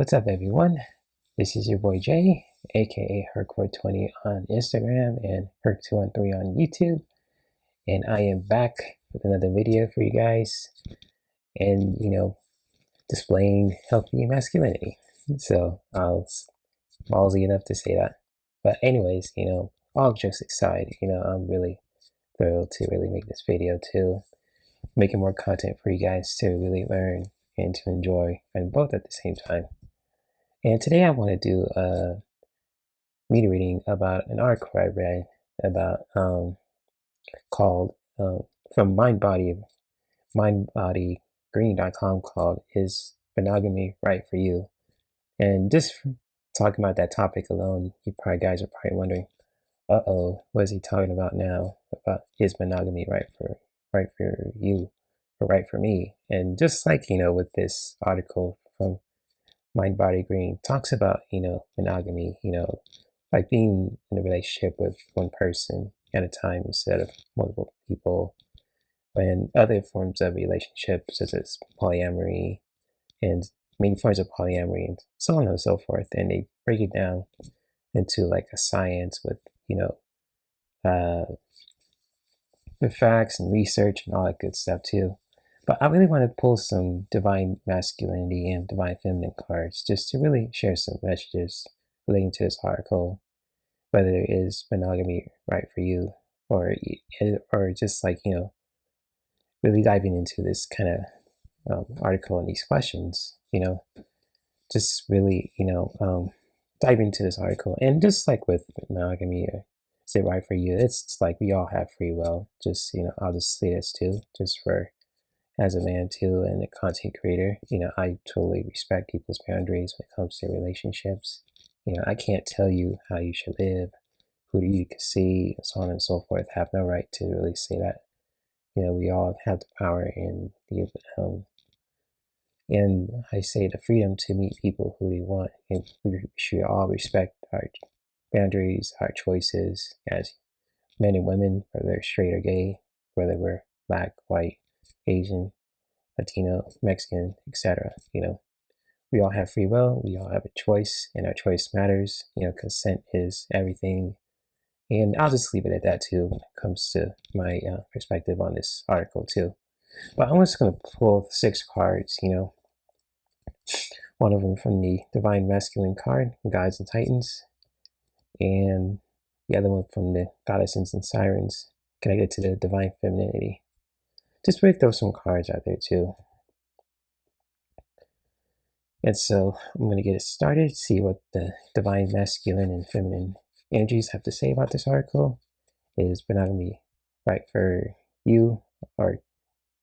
What's up, everyone? This is your boy Jay, aka Herc420 on Instagram and Herc213 on YouTube, and I am back with another video for you guys, and displaying healthy masculinity. So I was ballsy enough to say that. But anyways, all jokes aside, I'm really thrilled to really make this video too, making more content for you guys to really learn and to enjoy, and both at the same time. And today I want to do a media reading about an article I read about called from mindbodygreen.com called "Is Monogamy Right for You?" And just talking about that topic alone, you probably guys are probably wondering, what is he talking about now? About is monogamy right for you or right for me? And just like with this article from Mind Body Green talks about monogamy, like being in a relationship with one person at a time instead of multiple people, and other forms of relationships such as polyamory and many forms of polyamory and so on and so forth. And they break it down into like a science with uh, with facts and research and all that good stuff too. But I really want to pull some divine masculinity and divine feminine cards just to really share some messages relating to this article, whether it is monogamy right for you, or just like really diving into this kind of article and these questions. Just really dive into this article, and just like with monogamy, is it right for you? It's like we all have free will. Just I'll just say this too, just for as a man too and a content creator, I totally respect people's boundaries when it comes to relationships. I can't tell you how you should live, who you can see, and so on and so forth. I have no right to really say that. We all have the power and I say the freedom to meet people who we want, and we should all respect our boundaries, our choices as men and women, whether they're straight or gay, whether we're black, white, Asian, Latino, Mexican, etc. We all have free will, we all have a choice, and our choice matters. Consent is everything. And I'll just leave it at that too when it comes to my perspective on this article too. But I'm just going to pull 6 cards, one of them from the Divine Masculine card, Gods and Titans, and the other one from the Goddesses and Sirens, connected to the Divine Femininity. Just really throw some cards out there too. And so I'm going to get it started, see what the divine masculine and feminine energies have to say about this article. Is monogamy right for you, or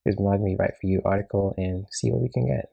is monogamy right for you article, and see what we can get.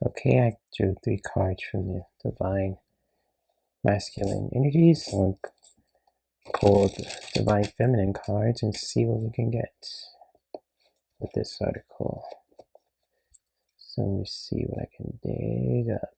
Okay, I drew 3 cards from the divine masculine energies. One pulled divine feminine cards and see what we can get with this article. So let me see what I can dig up.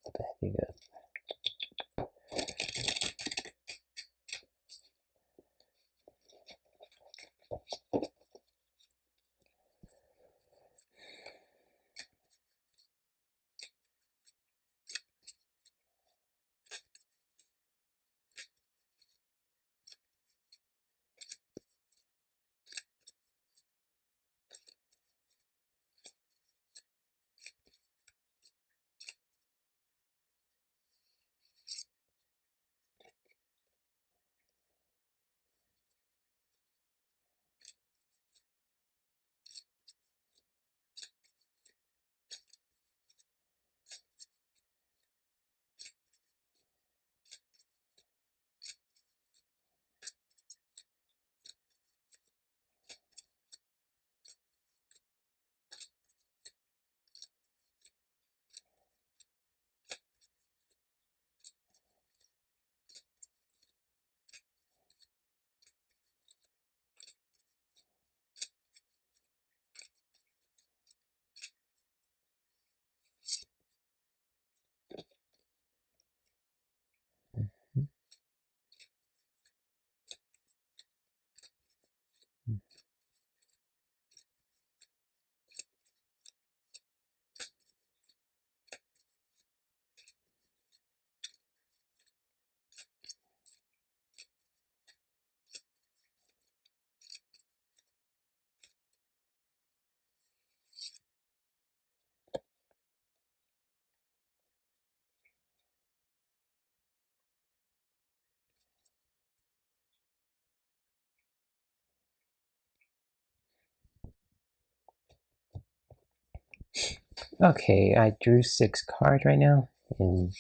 Okay, I drew 6 cards right now, and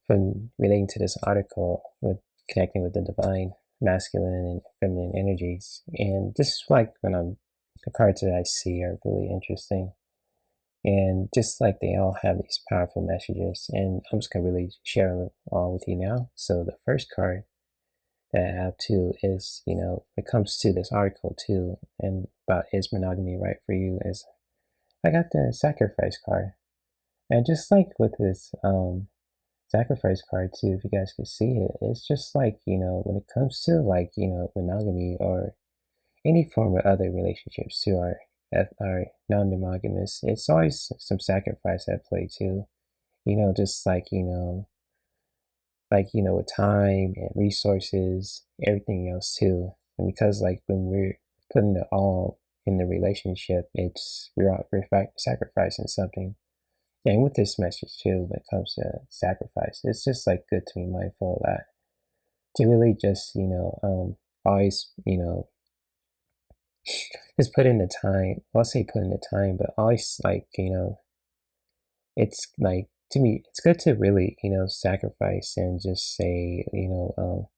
from relating to this article with connecting with the divine masculine and feminine energies. And just like when the cards that I see are really interesting. And just like they all have these powerful messages, and I'm just gonna really share them all with you now. So the first card that I have too is, it comes to this article too, and about is monogamy right for you, is I got the sacrifice card. And just like with this sacrifice card too, if you guys could see it, it's just like, when it comes to like, monogamy or any form of other relationships too are non-monogamous, it's always some sacrifice at play too. Just like, with time and resources, everything else too. And because like when we're putting it all in the relationship, we're sacrificing something. And with this message too, when it comes to sacrifice, it's just like good to be mindful of that. To really just, always, just put in the time. Well, I'll say put in the time, but always like, it's like, to me, it's good to really, sacrifice and just say,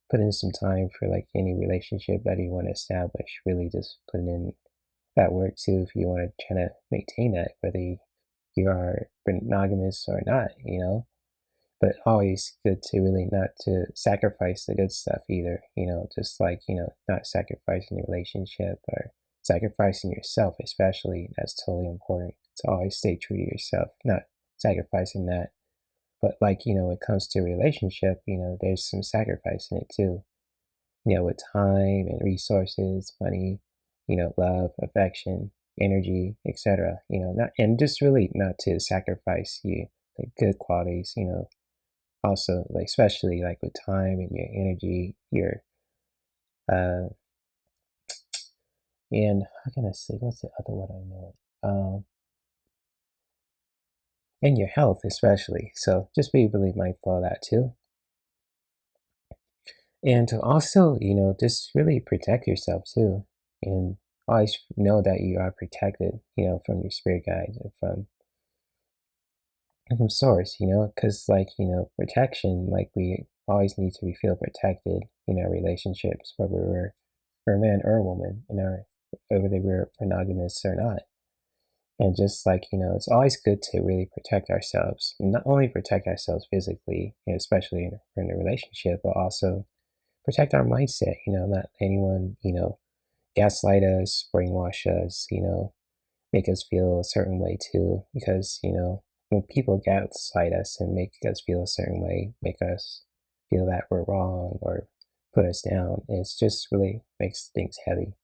put in some time for like any relationship that you want to establish. Really just put in that work too if you want to try to maintain that, whether you are monogamous or not, but always good to really not to sacrifice the good stuff either, just like, not sacrificing your relationship or sacrificing yourself, especially. That's totally important to always stay true to yourself, not sacrificing that. But like, when it comes to a relationship, there's some sacrifice in it too, with time and resources, money, love, affection, energy, etc. Not, and just really not to sacrifice the good qualities, also like especially like with time and your energy, your uh and how can I say, what's the other word I know it? And your health especially. So just be really mindful of that too. And to also, just really protect yourself too. And always know that you are protected, from your spirit guides and from source, because like, protection, like we always need to feel protected in our relationships, whether we're a man or a woman in our whether we're monogamous or not. And just like, it's always good to really protect ourselves, and not only protect ourselves physically, especially in a relationship, but also protect our mindset, not anyone, gaslight us, brainwash us, make us feel a certain way too. Because, when people gaslight us and make us feel a certain way, make us feel that we're wrong or put us down, it's just really makes things heavy.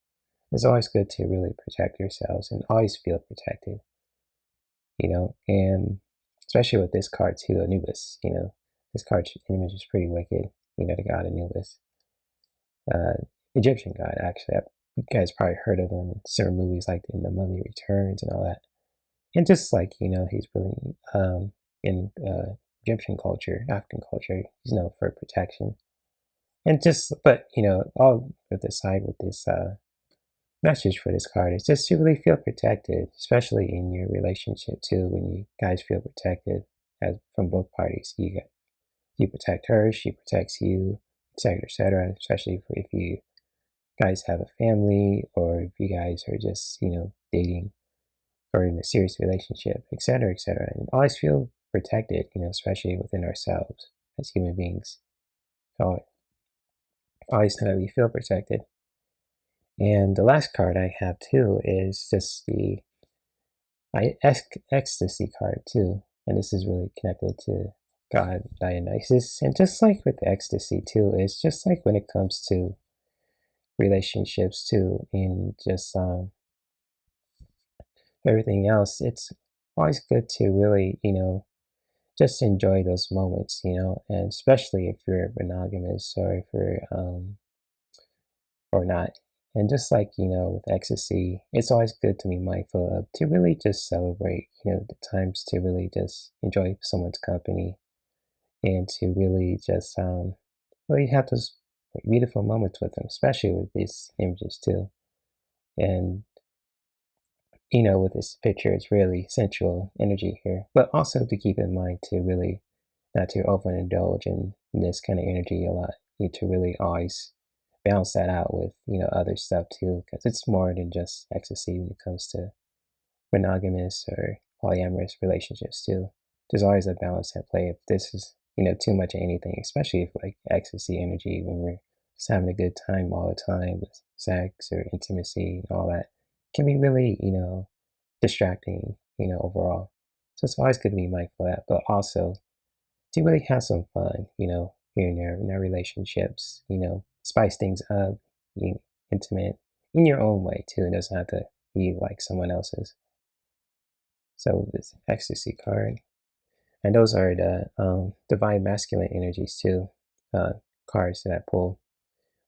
It's always good to really protect yourselves and always feel protected, and especially with this card too, Anubis, this card image is pretty wicked, the god Anubis, uh, Egyptian god, actually. You guys probably heard of him in certain movies like in The Mummy Returns and all that. And just like, he's really, in Egyptian culture, African culture, he's known for protection. And just, but, all with the side with this message for this card is just to really feel protected, especially in your relationship too. When you guys feel protected, as from both parties, you protect her, she protects you, etc., etc. Especially if you guys have a family, or if you guys are just dating or in a serious relationship, etc., etc. And always feel protected, especially within ourselves as human beings. So always know that we feel protected. And the last card I have too is just the ecstasy card too, and this is really connected to God Dionysus. And just like with ecstasy too, it's just like when it comes to relationships too, and just everything else, it's always good to really just enjoy those moments, and especially if you're monogamous or if you're or not. And just like, with ecstasy, it's always good to be mindful of to really just celebrate, the times to really just enjoy someone's company, and to really just really have those beautiful moments with them, especially with these images too. And with this picture, it's really sensual energy here, but also to keep in mind to really not to overindulge in this kind of energy a lot. You need to really always balance that out with, other stuff too, because it's more than just ecstasy when it comes to monogamous or polyamorous relationships too. There's always a balance at play. If this is, too much of anything, especially if like ecstasy energy, when we're just having a good time all the time with sex or intimacy and all that, can be really, distracting, overall. So it's always good to be mindful of that, but also to really have some fun, here and there in our relationships, spice things up, be intimate in your own way too. It doesn't have to be like someone else's. So this ecstasy card, and those are the divine masculine energies too, cards that I pulled.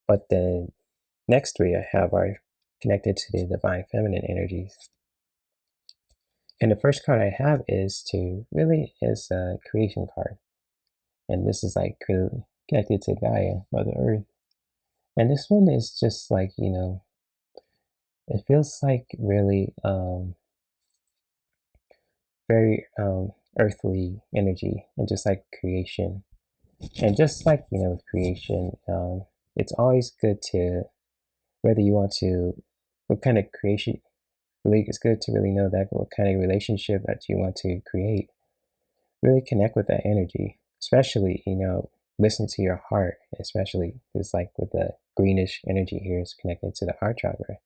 But the next three I have are connected to the divine feminine energies. And the first card I have is a creation card, and this is like connected to Gaia, Mother Earth. And this one is just like, it feels like really very earthly energy, and just like creation. And just like, with creation, it's always good to, whether you want to, what kind of creation, really, it's good to really know that what kind of relationship that you want to create. Really connect with that energy, especially, listen to your heart, especially because like with the greenish energy here is connected to the heart chakra.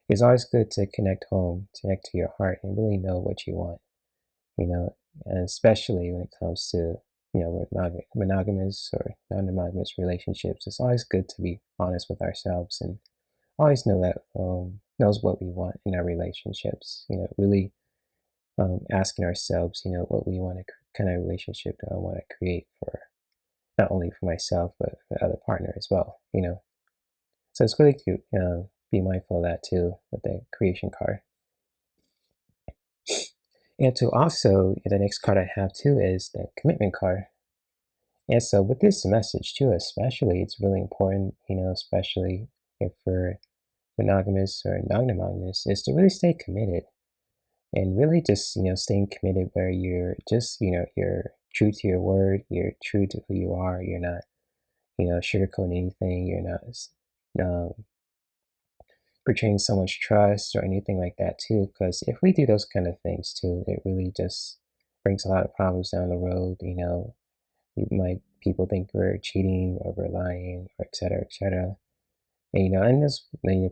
It's always good to connect home, connect to your heart, and really know what you want, and especially when it comes to, monogamous or non-monogamous relationships. It's always good to be honest with ourselves and always know that knows what we want in our relationships. Really asking ourselves, what we want to kind of relationship do I want to create for not only for myself but for the other partner as well. So it's really to be mindful of that too with the creation card. And to also, the next card I have too is the commitment card. And so with this message too, especially, it's really important, especially if we're monogamous or non-monogamous, is to really stay committed, and really just, staying committed where you're just, you're true to your word, you're true to who you are, you're not, sugarcoating anything, you're not, um, portraying someone's trust or anything like that too. Because if we do those kind of things too, it really just brings a lot of problems down the road. People think we're cheating or we're lying or et cetera, et cetera. And this,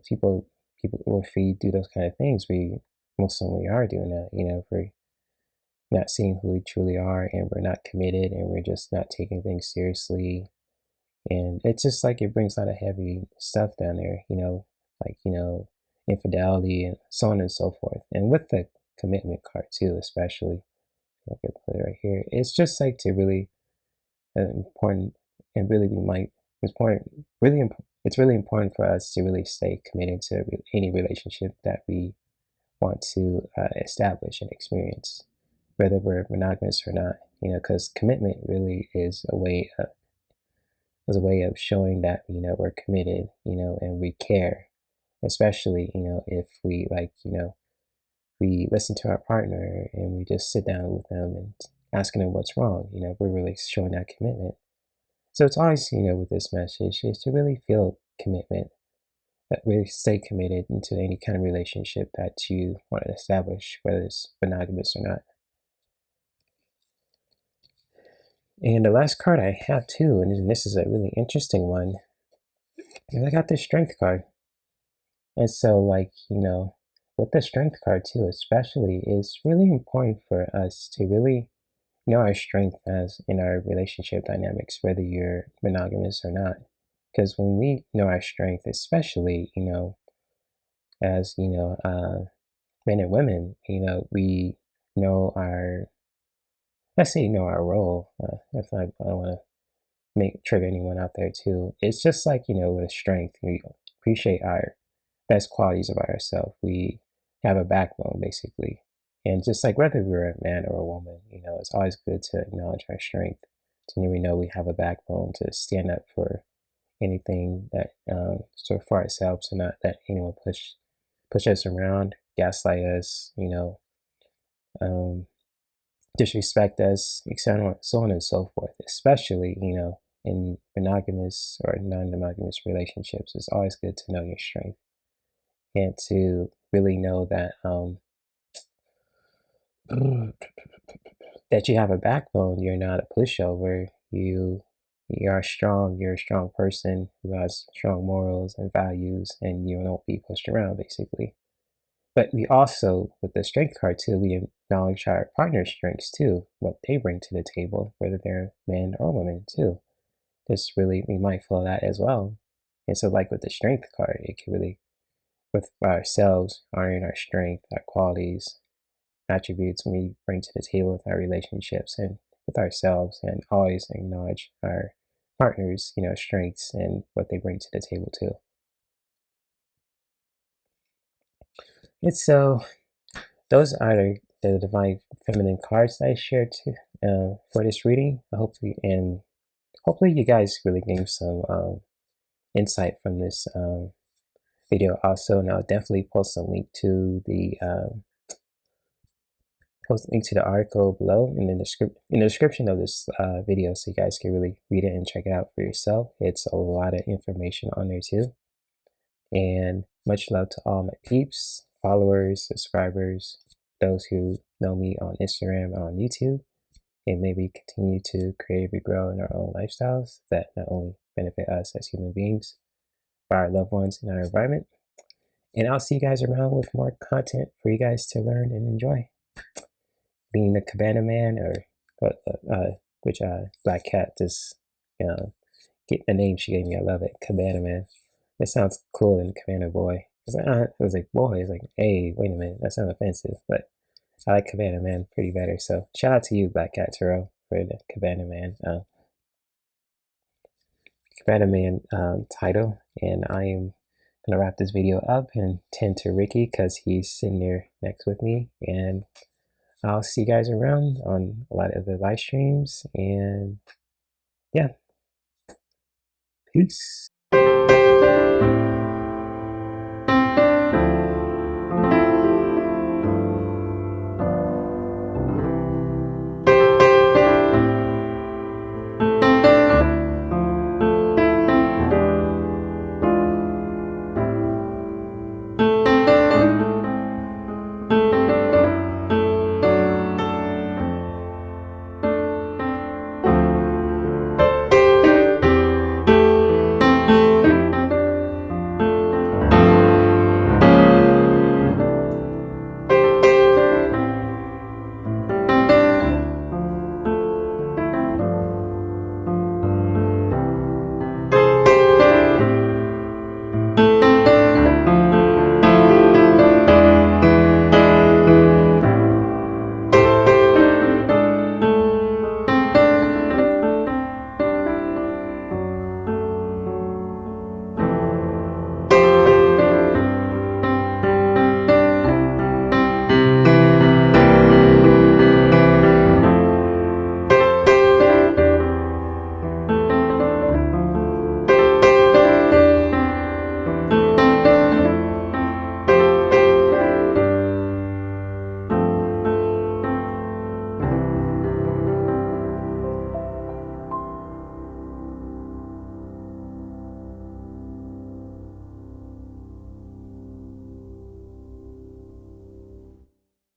people, if we do those kind of things, we most certainly are doing that. If we're not seeing who we truly are and we're not committed and we're just not taking things seriously. And it's just like it brings a lot of heavy stuff down there, like, infidelity and so on and so forth. And with the commitment card too, especially, I could put it right here. It's just like to really important and really be it's important, it's really important for us to really stay committed to any relationship that we want to establish and experience, whether we're monogamous or not. Because commitment really is a way of showing that we're committed, and we care, especially if we we listen to our partner and we just sit down with them and asking them what's wrong. We're really showing that commitment. So it's always, with this message is to really feel commitment, that we stay committed into any kind of relationship that you want to establish, whether it's monogamous or not. And the last card I have too, and this is a really interesting one, is I got this strength card. And so, with the strength card too, especially, is really important for us to really know our strength as in our relationship dynamics, whether you're monogamous or not. Because when we know our strength, especially, as, men and women, we know our, let's say, know our role. If I don't want to trigger anyone out there too. It's just like, with strength, we appreciate our best qualities about ourselves. We have a backbone, basically. And just like whether we're a man or a woman, it's always good to acknowledge our strength. To we know we have a backbone to stand up for anything that, for ourselves, and not that anyone push us around, gaslight us, disrespect us, etc., so on and so forth. Especially, in monogamous or non-monogamous relationships, it's always good to know your strength and to really know that that you have a backbone. You're not a pushover. You are strong. You're a strong person who has strong morals and values, and you won't be pushed around, basically. But we also, with the strength card too, we acknowledge our partner's strengths too, what they bring to the table, whether they're men or women too. Just really be mindful of that as well. And so, like with the strength card, it can really, with ourselves, honoring our strength, our qualities, attributes we bring to the table with our relationships and with ourselves, and always acknowledge our partners, strengths and what they bring to the table too. And so those are the divine feminine cards that I shared for this reading. Hopefully you guys really gained some insight from this video also. And I'll definitely post a link to the article below in the description of this video, so you guys can really read it and check it out for yourself. It's a lot of information on there too. And much love to all my peeps, followers, subscribers, those who know me on Instagram and on YouTube, and maybe continue to creatively grow in our own lifestyles that not only benefit us as human beings, but our loved ones and our environment. And I'll see you guys around with more content for you guys to learn and enjoy. Being the Cabana Man, or which Black Cat just get the name she gave me. I love it, Cabana Man. It sounds cooler than Cabana Boy. It was like boy. It's like, hey, wait a minute, that sounds offensive, but I like Cabana Man pretty better. So shout out to you, Black Cat Turo, for the Cabana Man title. And I am gonna wrap this video up and tend to Ricky because he's sitting there next with me. And I'll see you guys around on a lot of the live streams. And yeah, peace.